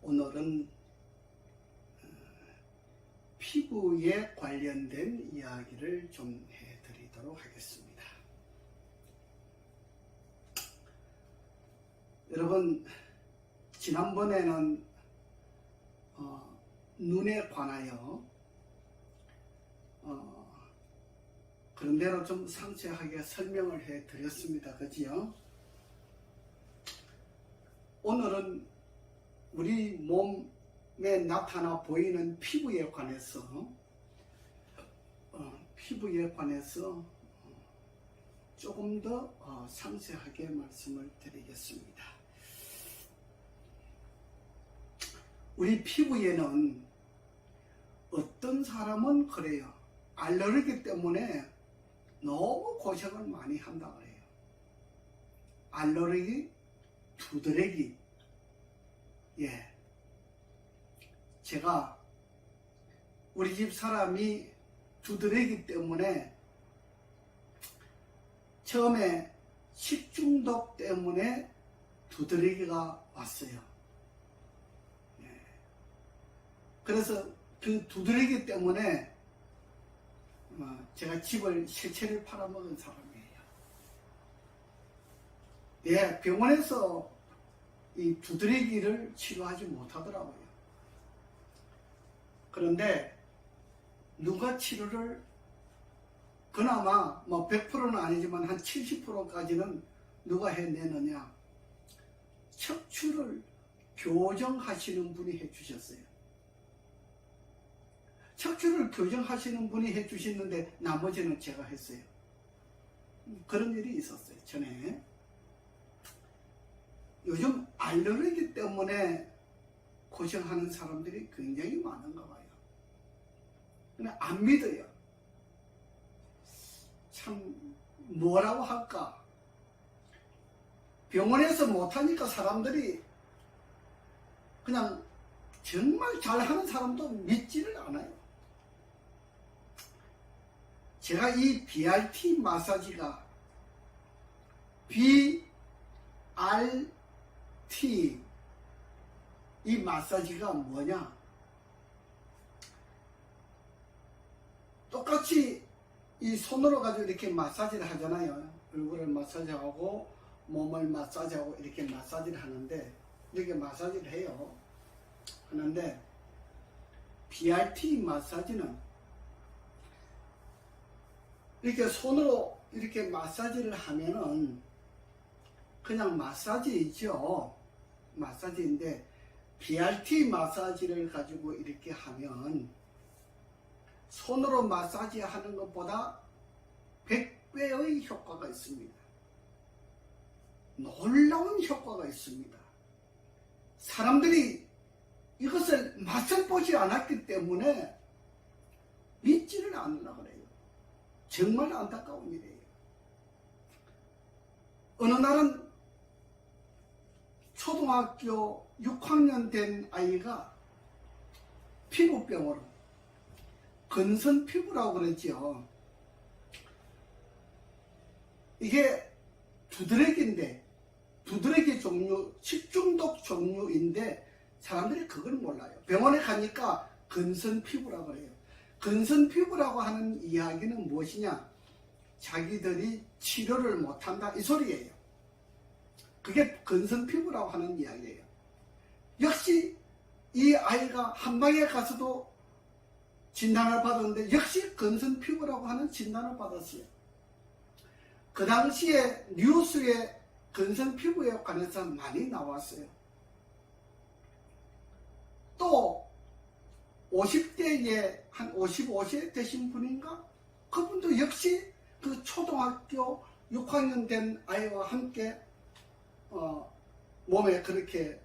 오늘은 피부에 관련된 이야기를 좀 해드리도록 하겠습니다. 여러분, 지난번에는 눈에 관하여 그런 대로 좀 상세하게 설명을 해드렸습니다. 그지요? 오늘은 우리 몸에 나타나 보이는 피부에 관해서 조금 더 상세하게 말씀을 드리겠습니다. 우리 피부에는 어떤 사람은 그래요. 알레르기 때문에 너무 고생을 많이 한다 그래요. 알레르기, 두드러기. 제가 우리 집 사람이 두드러기 때문에 처음에 식중독 때문에 두드러기가 왔어요. 그래서 그 두드러기 때문에 제가 집을 실체를 팔아먹은 사람이에요. 병원에서 이 두드러기를 치료하지 못하더라고요. 그런데 누가 치료를 그나마 100%는 아니지만 한 70%까지는 누가 해내느냐? 척추를 교정하시는 분이 해주셨어요. 척추를 교정하시는 분이 해주시는데 나머지는 제가 했어요. 그런 일이 있었어요. 전에. 요즘 알레르기 때문에 고생하는 사람들이 굉장히 많은가 봐요. 근데 안 믿어요. 참 뭐라고 할까? 병원에서 못하니까 사람들이 그냥 정말 잘하는 사람도 믿지를 않아요. 제가 이 BRT 마사지가 이 마사지가 뭐냐? 똑같이 이 손으로 가지고 이렇게 마사지를 하잖아요. 얼굴을 마사지하고 몸을 마사지하고 이렇게 마사지를 하는데, 이렇게 마사지를 해요. 하는데 BRT 마사지는 이렇게 손으로 이렇게 마사지를 하면은 그냥 마사지이죠. 마사지인데 BRT 마사지를 가지고 이렇게 하면 손으로 마사지 하는 것보다 100배의 효과가 있습니다. 놀라운 효과가 있습니다. 사람들이 이것을 맛을 보지 않았기 때문에 믿지를 않으려고 그래요. 정말 안타까운 일이에요. 어느 날은 초등학교 6학년 된 아이가 피부병으로, 건선 피부라고 그러죠. 이게 두드러기인데, 두드러기 종류, 식중독 종류인데 사람들이 그걸 몰라요. 병원에 가니까 건선 피부라고 그래요. 건선 피부라고 하는 이야기는 무엇이냐? 자기들이 치료를 못한다 이 소리예요. 그게 건선 피부라고 하는 이야기예요. 역시 이 아이가 한방에 가서도 진단을 받았는데 역시 건선 피부라고 하는 진단을 받았어요. 그 당시에 뉴스에 건선 피부에 관해서 많이 나왔어요. 또 50대에 한 55세 되신 분인가? 그분도 역시 그 초등학교 6학년 된 아이와 함께 몸에 그렇게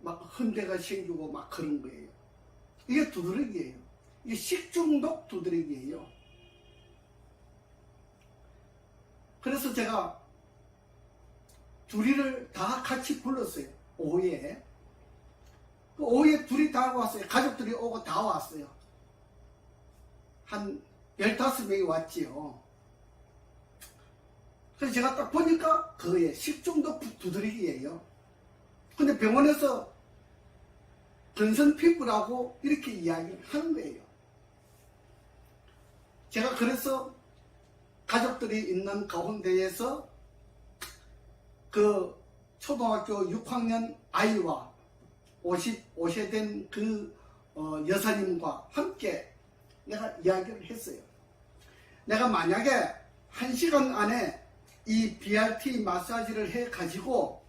막 흔대가 생기고 막 그런 거예요. 이게 두드러기예요. 이게 식중독 두드러기예요. 그래서 제가 둘이를 다 같이 불렀어요. 오후에. 오후에 둘이 다 왔어요. 가족들이 오고 다 왔어요. 한 15명이 왔지요. 그래서 제가 딱 보니까 그거에 식중독 두드러기예요. 근데 병원에서 근선 피부라고 이렇게 이야기를 하는 거예요. 제가 그래서 가족들이 있는 가운데에서 그 초등학교 6학년 아이와 55세 된 그 여사님과 함께 내가 이야기를 했어요. 내가 만약에 1시간 안에 이 BRT 마사지를 해 가지고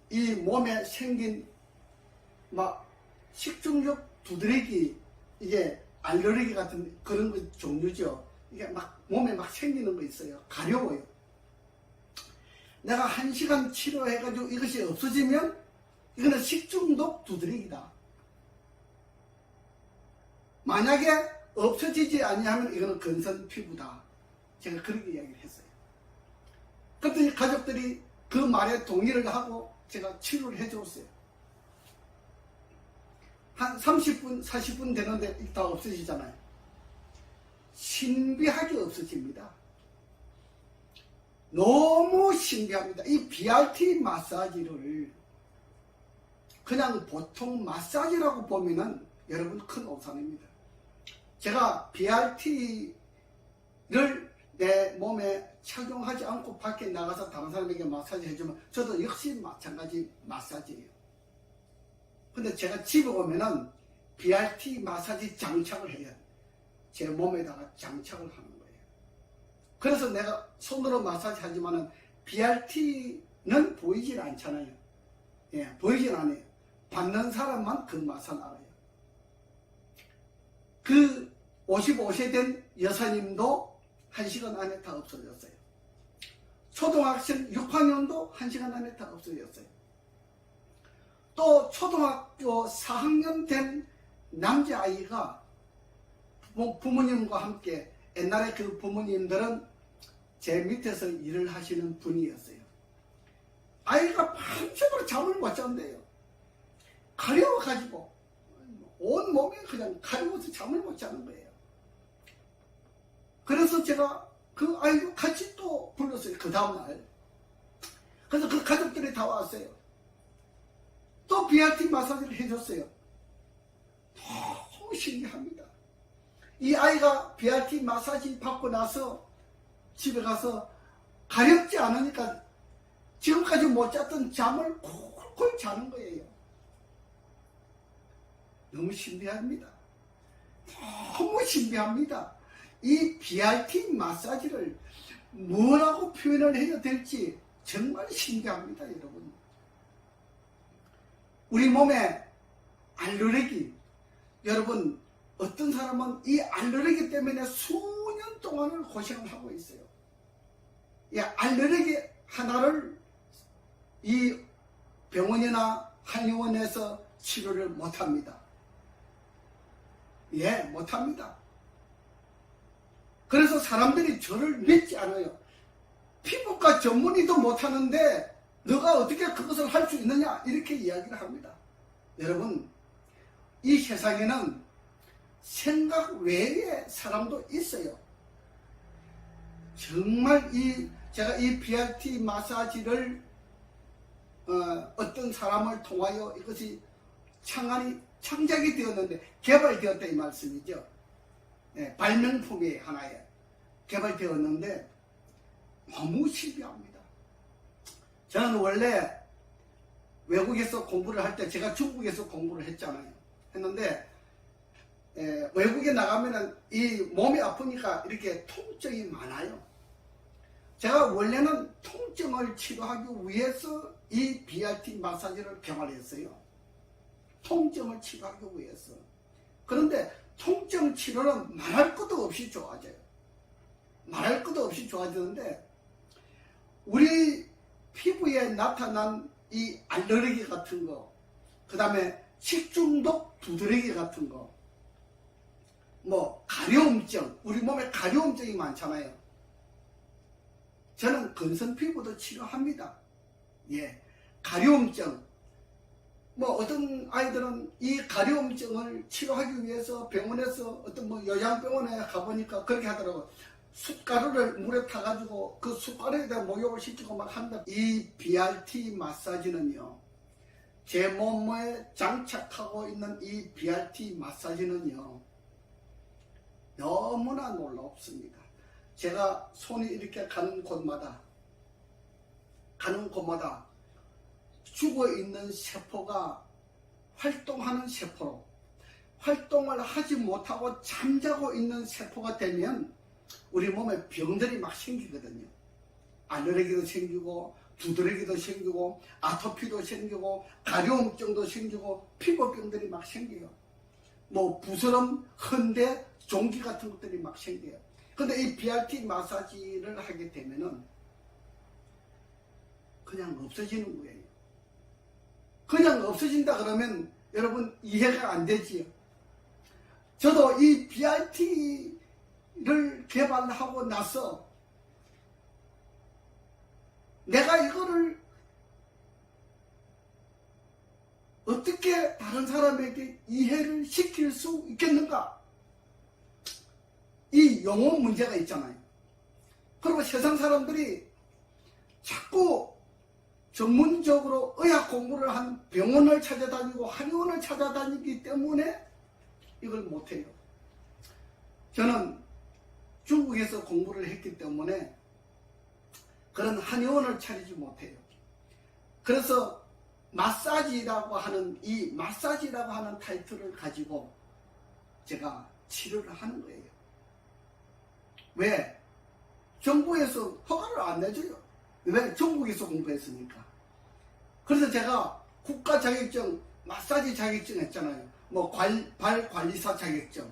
이 몸에 생긴 막 식중독 두드러기, 이게 알레르기 같은 그런 거 종류죠. 이게 막 몸에 막 생기는 거 있어요. 가려워요. 내가 1시간 치료해가지고 이것이 없어지면 이거는 식중독 두드러기다. 만약에 없어지지 아니하면 이거는 근선 피부다. 제가 그렇게 이야기를 했어요. 그랬더니 가족들이 그 말에 동의를 하고 제가 치료를 해줬어요. 한 30분, 40분 되는데 다 없어지잖아요. 신비하게 없어집니다. 너무 신기합니다. 이 BRT 마사지를 그냥 보통 마사지라고 보면은 여러분 큰 오산입니다. 제가 BRT를 내 몸에 착용하지 않고 밖에 나가서 다른 사람에게 마사지 해주면 저도 역시 마찬가지 마사지예요. 근데 제가 집에 오면은 BRT 마사지 장착을 해요. 제 몸에다가 장착을 하는 거예요. 그래서 내가 손으로 마사지 하지만은 BRT는 보이질 않잖아요. 예, 보이질 않아요. 받는 사람만 그 맛을 알아요. 그 55세 된 여사님도 1시간 안에 다 없어졌어요. 초등학생 6학년도 1시간 안에 다 없어졌어요. 또 초등학교 4학년 된 남자아이가 부모님과 함께, 옛날에 그 부모님들은 제 밑에서 일을 하시는 분이었어요. 아이가 밤새도록 잠을 못 잔대요. 가려워가지고 온 몸이 그냥 가려워서 잠을 못 자는 거예요. 그래서 제가 그 아이도 같이 또 불렀어요. 그 다음날. 그래서 그 가족들이 다 왔어요. 또 BRT 마사지를 해줬어요. 너무 신기합니다. 이 아이가 BRT 마사지 받고 나서 집에 가서 가렵지 않으니까 지금까지 못 잤던 잠을 콜콜 자는 거예요. 너무 신비합니다. 너무 신비합니다. 이 BRT 마사지를 뭐라고 표현을 해야 될지 정말 신기합니다, 여러분. 우리 몸에 알레르기, 여러분, 어떤 사람은 이 알레르기 때문에 수년 동안을 고생을 하고 있어요. 이 알레르기 하나를 이 병원이나 한의원에서 치료를 못합니다. 예, 못합니다. 그래서 사람들이 저를 믿지 않아요. 피부과 전문의도 못하는데 너가 어떻게 그것을 할 수 있느냐, 이렇게 이야기를 합니다. 여러분, 이 세상에는 생각 외의 사람도 있어요. 정말 제가 이 BRT 마사지를 어떤 사람을 통하여 이것이 창작이 되었는데, 개발되었다 이 말씀이죠. 네, 발명품이 하나에 개발되었는데 너무 신기합니다. 저는 원래 외국에서 공부를 할 때, 제가 중국에서 공부를 했잖아요. 했는데 외국에 나가면은 이 몸이 아프니까 이렇게 통증이 많아요. 제가 원래는 통증을 치료하기 위해서 이 BRT 마사지를 개발했어요. 통증을 치료하기 위해서. 그런데 통증 치료는 말할 것도 없이 좋아져요. 말할 것도 없이 좋아지는데, 우리 피부에 나타난 이 알레르기 같은 거, 그 다음에 식중독 두드러기 같은 거, 뭐 가려움증, 우리 몸에 가려움증이 많잖아요. 저는 근선 피부도 치료합니다. 예, 가려움증. 뭐 어떤 아이들은 이 가려움증을 치료하기 위해서 병원에서 어떤 뭐 요양병원에 가보니까 그렇게 하더라고요. 숯가루를 물에 타가지고 그 숯가루에다 목욕을 시키고 막 한다. 이 BRT 마사지는요, 제 몸에 장착하고 있는 이 BRT 마사지는요, 너무나 놀랍습니다. 제가 손이 이렇게 가는 곳마다 죽어있는 세포가 활동하는 세포로, 활동을 하지 못하고 잠자고 있는 세포가 되면 우리 몸에 병들이 막 생기거든요. 알레르기도 생기고, 두드러기도 생기고, 아토피도 생기고, 가려움증도 생기고, 피부병들이 막 생겨요. 뭐 부스럼, 헌대, 종기 같은 것들이 막 생겨요. 근데 이 BRT 마사지를 하게 되면은 그냥 없어지는 거예요. 그냥 없어진다 그러면 여러분 이해가 안 되지요. 저도 이 BRT를 개발하고 나서 내가 이거를 어떻게 다른 사람에게 이해를 시킬 수 있겠는가? 이 용어 문제가 있잖아요. 그리고 세상 사람들이 자꾸 전문적으로 의학 공부를 한 병원을 찾아다니고 한의원을 찾아다니기 때문에 이걸 못해요. 저는 중국에서 공부를 했기 때문에 그런 한의원을 차리지 못해요. 그래서 마사지라고 하는 이 마사지라고 하는 타이틀을 가지고 제가 치료를 하는 거예요. 왜? 정부에서 허가를 안 내줘요. 왜? 중국에서 공부했으니까. 그래서 제가 국가 자격증, 마사지 자격증 했잖아요. 뭐 발 관리사 자격증,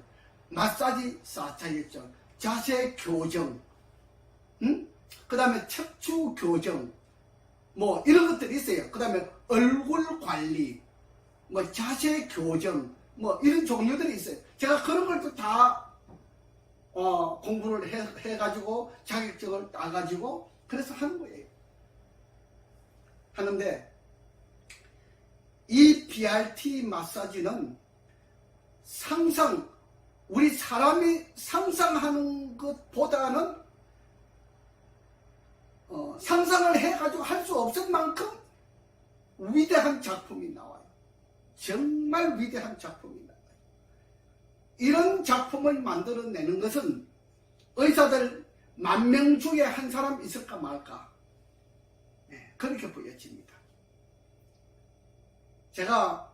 마사지사 자격증, 자세 교정, 그 다음에 척추 교정, 뭐 이런 것들이 있어요. 그 다음에 얼굴 관리, 뭐 자세 교정, 뭐 이런 종류들이 있어요. 제가 그런 걸 또 다 공부를 해가지고 자격증을 따가지고 그래서 하는 거예요. 하는데 이 BRT 마사지는 우리 사람이 상상하는 것보다는 상상을 해가지고 할 수 없을 만큼 위대한 작품이 나와요. 정말 위대한 작품이 나와요. 이런 작품을 만들어내는 것은 의사들 10,000명 중에 한 사람 있을까 말까, 네, 그렇게 보여집니다. 제가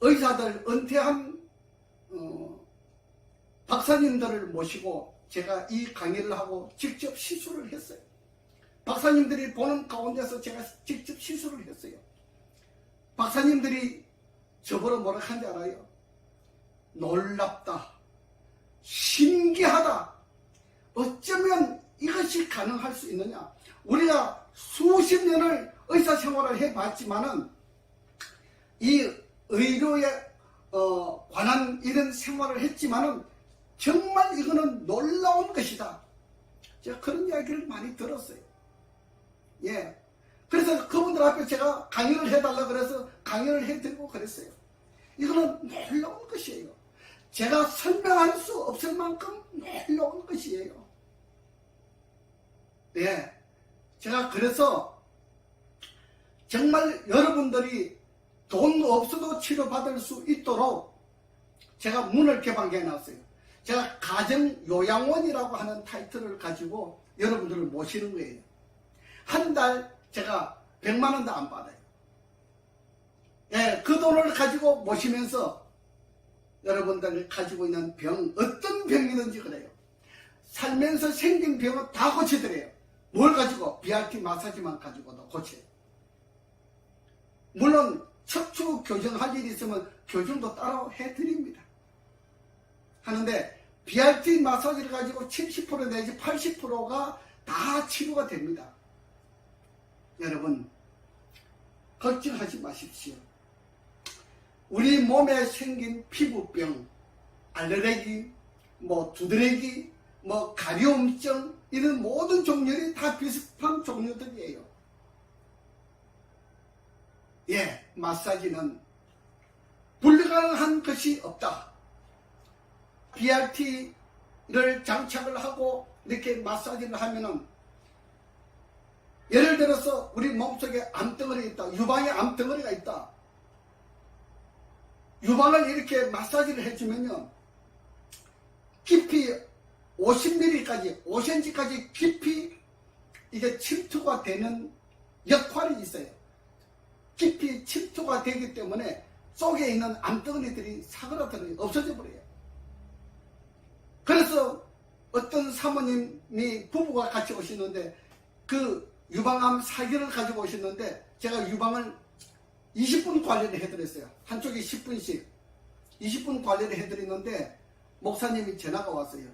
의사들 은퇴한 박사님들을 모시고 제가 이 강의를 하고 직접 시술을 했어요. 박사님들이 보는 가운데서 제가 직접 시술을 했어요. 박사님들이 저보러 뭐라 한지 알아요? 놀랍다, 신기하다, 어쩌면 이것이 가능할 수 있느냐. 우리가 수십 년을 의사 생활을 해봤지만은 이 의료에 관한 이런 생활을 했지만은 정말 이거는 놀라운 것이다. 제가 그런 이야기를 많이 들었어요. 예. 그래서 그분들 앞에 제가 강의를 해달라 그래서 강의를 해드리고 그랬어요. 이거는 놀라운 것이에요. 제가 설명할 수 없을 만큼 놀라운 것이에요. 예. 제가 그래서 정말 여러분들이 돈 없어도 치료받을 수 있도록 제가 문을 개방해 놨어요. 제가 가정요양원이라고 하는 타이틀을 가지고 여러분들을 모시는 거예요. 한 달 제가 100만 원도 안 받아요. 예, 그 돈을 가지고 모시면서 여러분들이 가지고 있는 병, 어떤 병이든지 그래요. 살면서 생긴 병은 다 고쳐드려요. 뭘 가지고? BRT 마사지만 가지고도 고쳐요. 물론 척추 교정할 일이 있으면 교정도 따로 해드립니다. 하는데 BRT 마사지를 가지고 70% 내지 80%가 다 치료가 됩니다. 여러분 걱정하지 마십시오. 우리 몸에 생긴 피부병, 알레르기, 뭐 두드러기, 뭐 가려움증, 이런 모든 종류들이 다 비슷한 종류들이에요. 예, 마사지는 불가능한 것이 없다. BRT 장착을 하고 이렇게 마사지를 하면은, 예를 들어서 우리 몸속에 암덩어리가 있다. 유방에 암덩어리가 있다. 유방을 이렇게 마사지를 해주면요, 깊이 50mm까지, 5cm까지 깊이 이게 침투가 되는 역할이 있어요. 깊이 침투가 되기 때문에 속에 있는 암덩어리들이 사그라들어요. 없어져 버려요. 그래서 어떤 사모님이 부부가 같이 오시는데, 그 유방암 사기를 가지고 오시는데, 제가 유방을 20분 관리를 해드렸어요. 한쪽에 10분씩 20분 관리를 해드리는데, 목사님이 전화가 왔어요.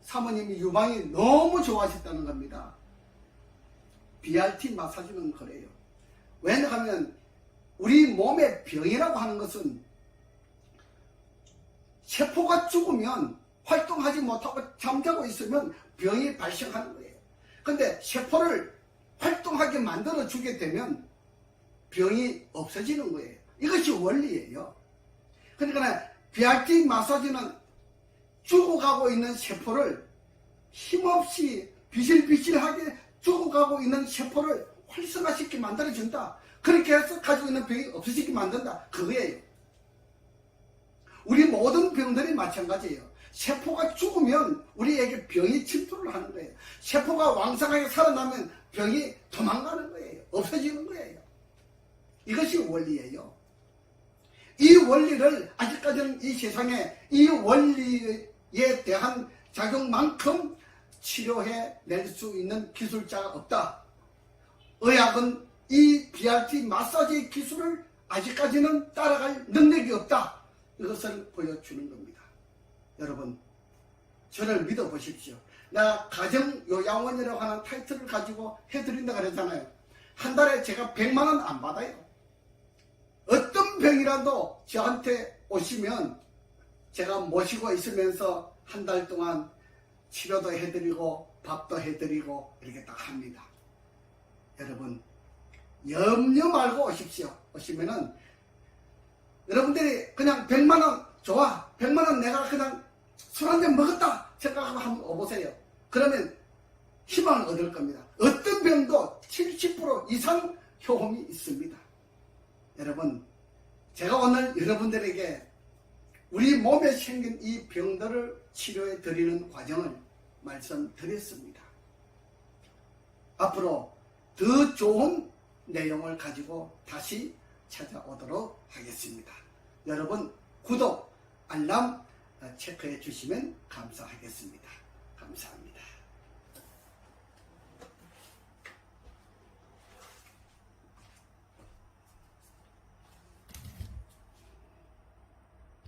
사모님이 유방이 너무 좋아하셨다는 겁니다. BRT 마사지는 그래요. 왜냐하면 우리 몸의 병이라고 하는 것은 세포가 죽으면, 활동하지 못하고 잠자고 있으면 병이 발생하는 거예요. 근데 세포를 활동하게 만들어 주게 되면 병이 없어지는 거예요. 이것이 원리예요. 그러니까 BRT 마사지는 죽어가고 있는 세포를 힘없이 비실비실하게 죽어가고 있는 세포를 활성화시키게 만들어준다. 그렇게 해서 가지고 있는 병이 없어지게 만든다. 그거예요. 우리 모든 병들이 마찬가지예요. 세포가 죽으면 우리에게 병이 침투를 하는 거예요. 세포가 왕성하게 살아나면 병이 도망가는 거예요. 없어지는 거예요. 이것이 원리예요. 이 원리를 아직까지는 이 세상에 이 원리에 대한 작용만큼 치료해 낼 수 있는 기술자가 없다. 의학은 이 BRT 마사지 기술을 아직까지는 따라갈 능력이 없다. 이것을 보여주는 겁니다. 여러분, 저를 믿어보십시오. 나 가정요양원이라고 하는 타이틀을 가지고 해드린다 그랬잖아요. 한 달에 제가 100만 원 안 받아요. 어떤 병이라도 저한테 오시면 제가 모시고 있으면서 한 달 동안 치료도 해드리고 밥도 해드리고 이렇게 딱 합니다. 여러분, 염려 말고 오십시오. 오시면은 여러분들이 그냥 100만 원 좋아, 100만 원 내가 그냥 술 한 잔 먹었다 생각하고 한번 오보세요. 그러면 희망을 얻을 겁니다. 어떤 병도 70% 이상 효험이 있습니다. 여러분, 제가 오늘 여러분들에게 우리 몸에 생긴 이 병들을 치료해 드리는 과정을 말씀드렸습니다. 앞으로 더 좋은 내용을 가지고 다시 찾아오도록 하겠습니다. 여러분, 구독, 알람 체크해 주시면 감사하겠습니다. 감사합니다.